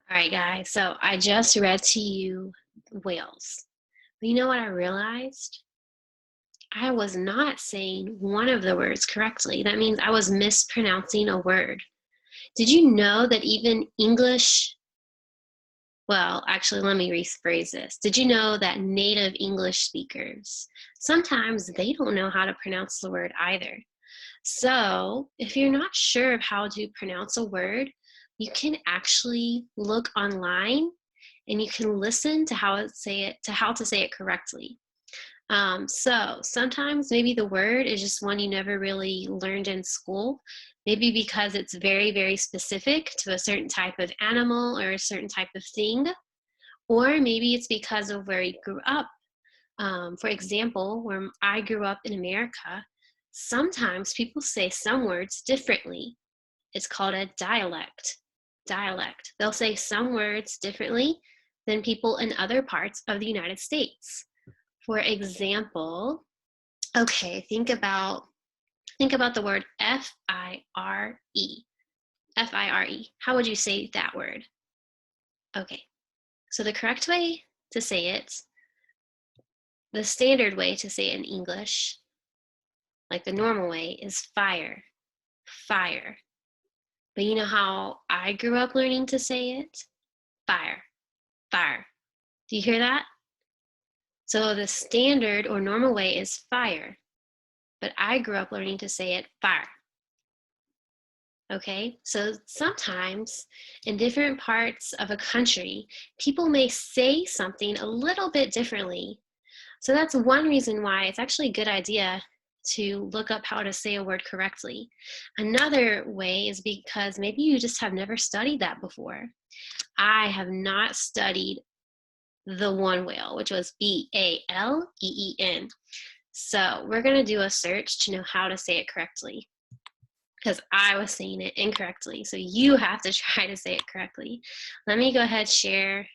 All right, guys, so I just read to you whales. But you know what I realized? I was not saying one of the words correctly. That means I was mispronouncing a word. Did you know that even English, well, actually, let me rephrase this. Did you know that native English speakers, sometimes they don't know how to pronounce the word either? So if you're not sure of how to pronounce a word, you can actually look online and you can listen to how to say it correctly. So sometimes maybe the word is just one you never really learned in school, maybe because it's very, very specific to a certain type of animal or a certain type of thing, or maybe it's because of where you grew up. For example, where I grew up in America, sometimes people say some words differently. It's called a dialect. Dialect. They'll say some words differently than people in other parts of the United States. For example, okay, think about the word F-I-R-E. F-I-R-E. How would you say that word? Okay, so the correct way to say it, the standard way to say it in English, like the normal way, is fire. Fire. But you know how I grew up learning to say it? Fire. Fire. Do you hear that? So the standard or normal way is fire. But I grew up learning to say it fire. Okay, so sometimes in different parts of a country, people may say something a little bit differently. So that's one reason why it's actually a good idea to look up how to say a word correctly. Another way is because maybe you just have never studied that before. I have not studied the one whale, which was B-A-L-E-E-N. So we're going to do a search to know how to say it correctly, because I was saying it incorrectly. So you have to try to say it correctly. Let me go ahead and share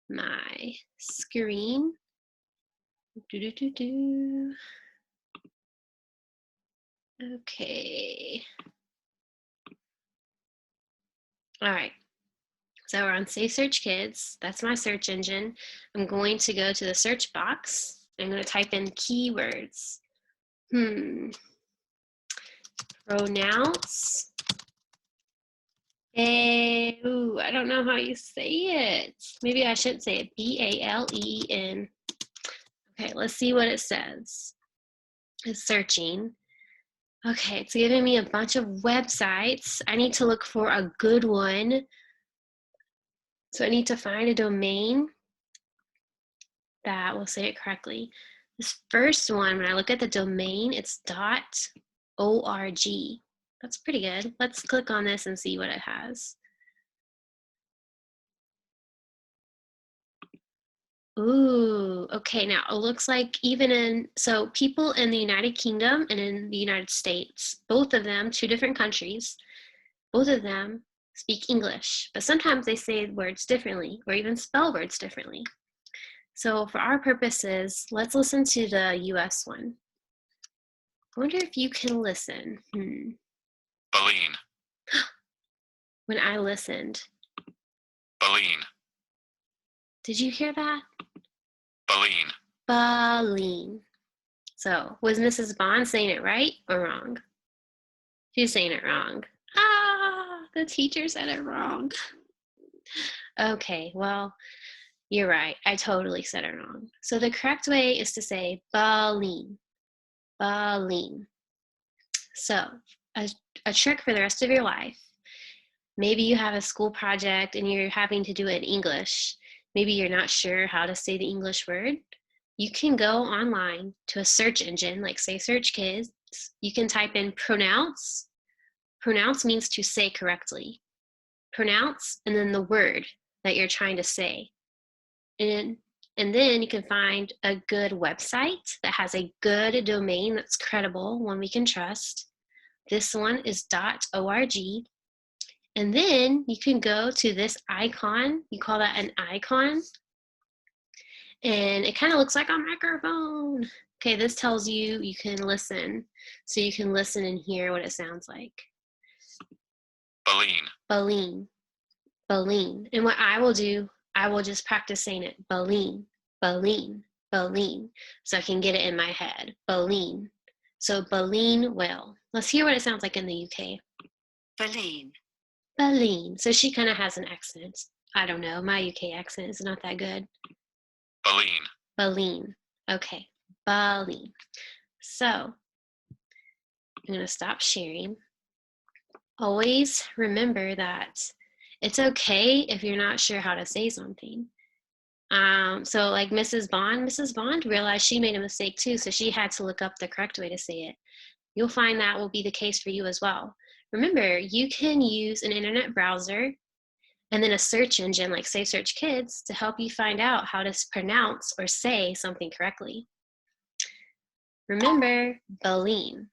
my screen. Okay. All right. So we're on Safe Search Kids. That's my search engine. I'm going to go to the search box. I'm going to type in keywords. Pronounce. Ooh, I don't know how you say it. Maybe I should say it. B-A-L-E-E-N. Okay, let's see what it says. It's searching. Okay, it's giving me a bunch of websites. I need to look for a good one. So I need to find a domain that will say it correctly. This first one, when I look at the domain, it's .org. That's pretty good. Let's click on this and see what it has. Ooh, okay, now it looks like so people in the United Kingdom and in the United States, both of them, two different countries, both of them speak English, but sometimes they say words differently or even spell words differently. So for our purposes, let's listen to the US one. I wonder if you can listen. Baleen. When I listened, Baleen. did you hear that? Baleen. Baleen. So was Mrs. Bond saying it right or wrong? She's saying it wrong. Ah, the teacher said it wrong. Okay, well, you're right. I totally said it wrong. So the correct way is to say baleen. Baleen. So a trick for the rest of your life. Maybe you have a school project and you're having to do it in English. Maybe you're not sure how to say the English word. You can go online to a search engine like Say Search Kids. You can type in pronounce. Pronounce means to say correctly. Pronounce and then the word that you're trying to say. And then you can find a good website that has a good domain that's credible, one we can trust. This one is .org. And then you can go to this icon. You call that an icon. And it kind of looks like a microphone. Okay, this tells you you can listen. So you can listen and hear what it sounds like. Baleen. Baleen. Baleen. And what I will do, I will just practice saying it. Baleen, Baleen, Baleen. So I can get it in my head. Baleen. So baleen whale. Let's hear what it sounds like in the UK. Baleen. Baleen. So she kind of has an accent. I don't know. My UK accent is not that good. Baleen. Baleen. Okay. Baleen. So I'm going to stop sharing. Always remember that it's okay if you're not sure how to say something. So like Mrs. Bond realized she made a mistake too, so she had to look up the correct way to say it. You'll find that will be the case for you as well. Remember, you can use an internet browser and then a search engine like Say Search Kids to help you find out how to pronounce or say something correctly. Remember, Baleen.